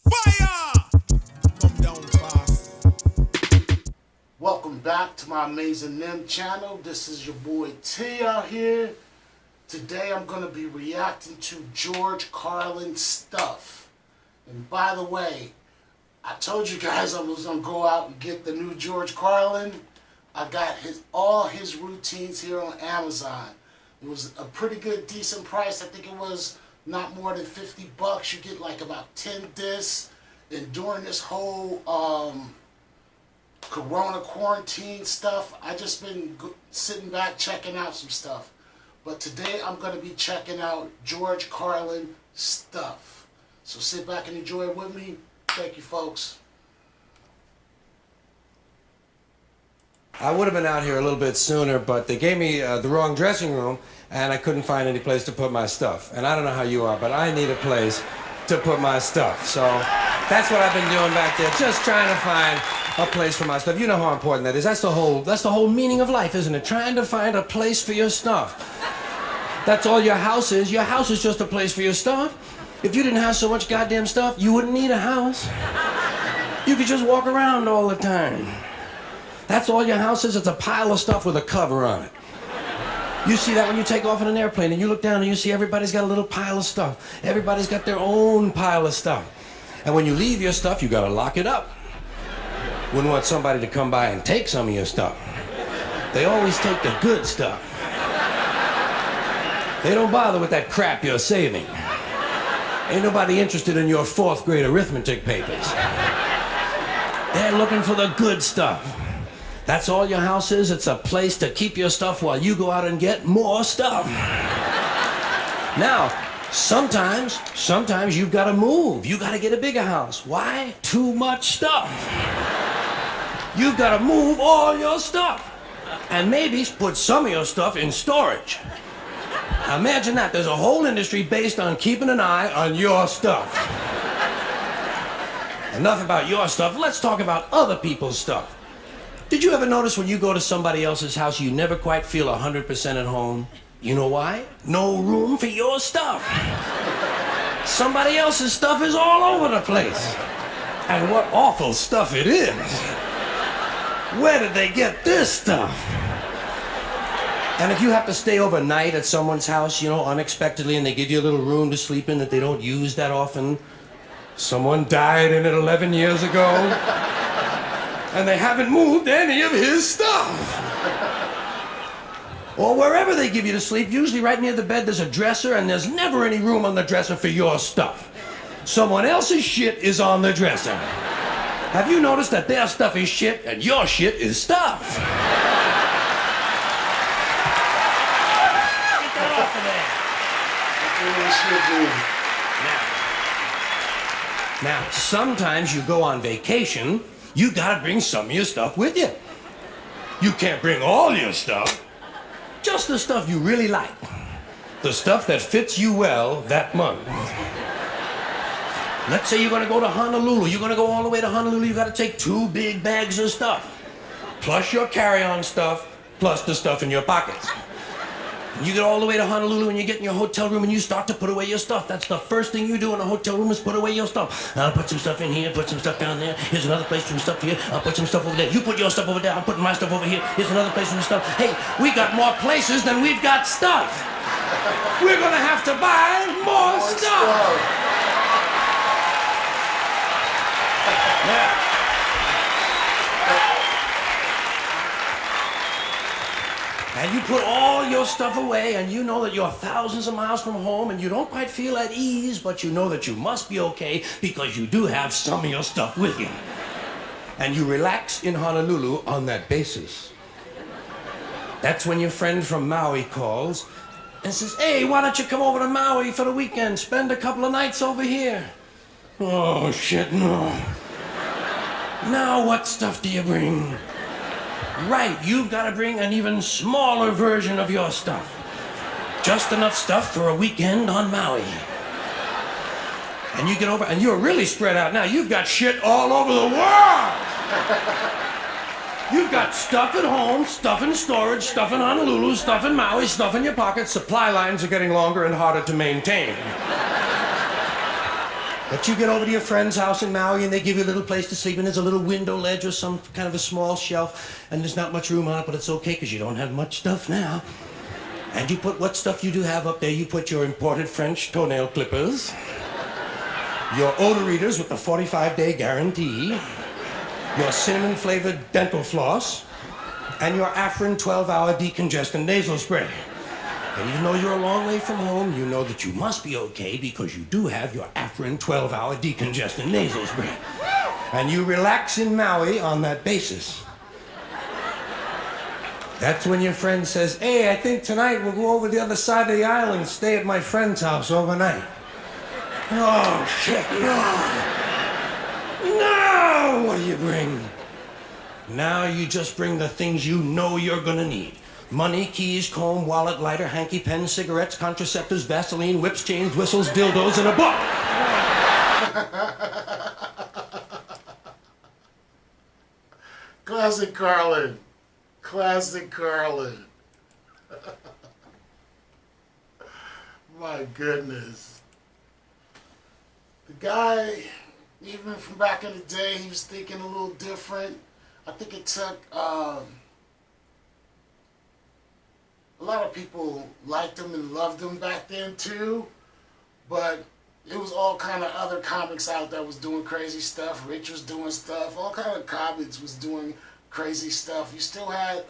Fire! Come down fast. Welcome back to my Amazing Nim channel. This is your boy T out here. Today I'm going to be reacting to George Carlin stuff. And by the way, I told you guys I was going to go out and get the new George Carlin. I got all his routines here on Amazon. It was a pretty good, decent price. I think it was not more than 50 bucks. You get like about 10 discs. And during this whole Corona quarantine stuff, I just been sitting back checking out some stuff. But today I'm going to be checking out George Carlin stuff. So sit back and enjoy it with me. Thank you, folks. I would have been out here a little bit sooner, but they gave me the wrong dressing room, and I couldn't find any place to put my stuff. And I don't know how you are, but I need a place to put my stuff. So that's what I've been doing back there, just trying to find a place for my stuff. You know how important that is. That's the whole meaning of life, isn't it? Trying to find a place for your stuff. That's all your house is. Your house is just a place for your stuff. If you didn't have so much goddamn stuff, you wouldn't need a house. You could just walk around all the time. That's all your house is. It's a pile of stuff with a cover on it. You see that when you take off in an airplane and you look down and you see everybody's got a little pile of stuff. Everybody's got their own pile of stuff. And when you leave your stuff, you gotta lock it up. Wouldn't want somebody to come by and take some of your stuff. They always take the good stuff. They don't bother with that crap you're saving. Ain't nobody interested in your 4th grade arithmetic papers. They're looking for the good stuff. That's all your house is. It's a place to keep your stuff while you go out and get more stuff. Now, sometimes you've got to move. You got to get a bigger house. Why? Too much stuff. You've got to move all your stuff. And maybe put some of your stuff in storage. Now imagine that. There's a whole industry based on keeping an eye on your stuff. Enough about your stuff. Let's talk about other people's stuff. Did you ever notice when you go to somebody else's house, you never quite feel 100% at home? You know why? No room for your stuff. Somebody else's stuff is all over the place. And what awful stuff it is. Where did they get this stuff? And if you have to stay overnight at someone's house, you know, unexpectedly, and they give you a little room to sleep in that they don't use that often, someone died in it 11 years ago, and they haven't moved any of his stuff. Or wherever they give you to sleep, usually right near the bed there's a dresser, and there's never any room on the dresser for your stuff. Someone else's shit is on the dresser. Have you noticed that their stuff is shit and your shit is stuff? Get that off of there. Now, sometimes you go on vacation, you gotta bring some of your stuff with you. You can't bring all your stuff, just the stuff you really like. The stuff that fits you well that month. Let's say you're gonna go to Honolulu. You're gonna go all the way to Honolulu. You gotta take 2 big bags of stuff, plus your carry-on stuff, plus the stuff in your pockets. You get all the way to Honolulu and you get in your hotel room and you start to put away your stuff. That's the first thing you do in a hotel room is put away your stuff. I'll put some stuff in here, put some stuff down there. Here's another place for some stuff here. I'll put some stuff over there. You put your stuff over there. I'm putting my stuff over here. Here's another place for some stuff. Hey, we got more places than we've got stuff. We're gonna have to buy more stuff. Yeah. And you put all your stuff away and you know that you're thousands of miles from home and you don't quite feel at ease, but you know that you must be okay because you do have some of your stuff with you. And you relax in Honolulu on that basis. That's when your friend from Maui calls and says, hey, why don't you come over to Maui for the weekend, spend a couple of nights over here? Oh, shit, no. Now what stuff do you bring? Right, you've got to bring an even smaller version of your stuff. Just enough stuff for a weekend on Maui. And you get over, and you're really spread out now. You've got shit all over the world. You've got stuff at home, stuff in storage, stuff in Honolulu, stuff in Maui, stuff in your pockets. Supply lines are getting longer and harder to maintain. But you get over to your friend's house in Maui and they give you a little place to sleep and there's a little window ledge or some kind of a small shelf and there's not much room on it, but it's okay because you don't have much stuff now. And you put what stuff you do have up there. You put your imported French toenail clippers, your odor readers with the 45-day guarantee, your cinnamon-flavored dental floss, and your Afrin 12-hour decongestant nasal spray. And even though you're a long way from home, you know that you must be okay because you do have your Afrin 12-hour decongestant nasal spray. And you relax in Maui on that basis. That's when your friend says, hey, I think tonight we'll go over the other side of the island and stay at my friend's house overnight. Oh, shit, no. No! What do you bring? Now you just bring the things you know you're gonna need. Money, keys, comb, wallet, lighter, hanky, pen, cigarettes, contraceptives, Vaseline, whips, chains, whistles, dildos, and a book. Classic Carlin. Classic Carlin. My goodness. The guy, even from back in the day, he was thinking a little different. I think it took... a lot of people liked him and loved him back then too, but it was all kind of other comics out that was doing crazy stuff. Rich was doing stuff. All kind of comics was doing crazy stuff. You still had,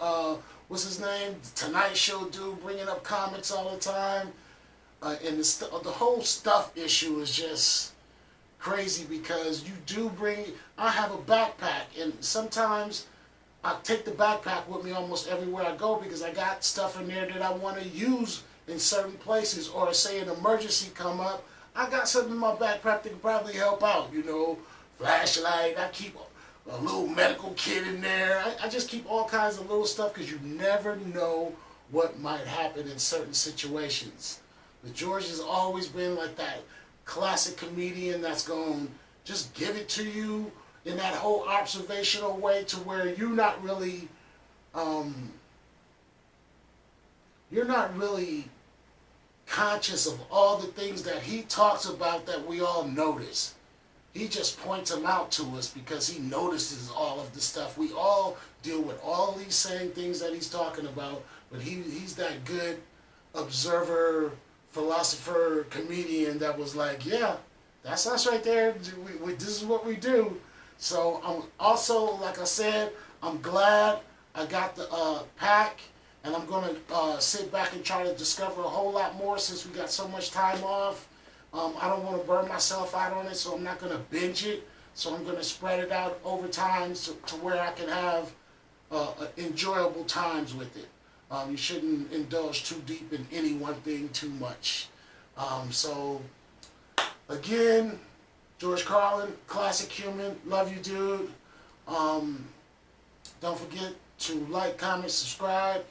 what's his name? The Tonight Show dude bringing up comics all the time. And the whole stuff issue is just crazy because you do bring, I have a backpack and sometimes I take the backpack with me almost everywhere I go because I got stuff in there that I want to use in certain places, or say an emergency come up, I got something in my backpack that can probably help out, you know, flashlight, I keep a little medical kit in there, I just keep all kinds of little stuff because you never know what might happen in certain situations. But George has always been like that classic comedian that's going to just give it to you in that whole observational way to where you're not really conscious of all the things that he talks about that we all notice. He just points them out to us because he notices all of the stuff. We all deal with all these same things that he's talking about, but he's that good observer, philosopher, comedian that was like, yeah, that's us right there. This is what we do. So I'm also, like I said, I'm glad I got the pack, and I'm going to sit back and try to discover a whole lot more since we got so much time off. I don't want to burn myself out on it, so I'm not going to binge it. So I'm going to spread it out over time to where I can have enjoyable times with it. You shouldn't indulge too deep in any one thing too much. So, again, George Carlin, classic human, love you, dude. Don't forget to like, comment, subscribe,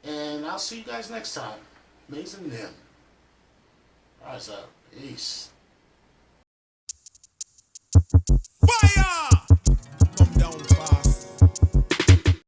and I'll see you guys next time. Amazing Nim. Alright, so, peace. Fire!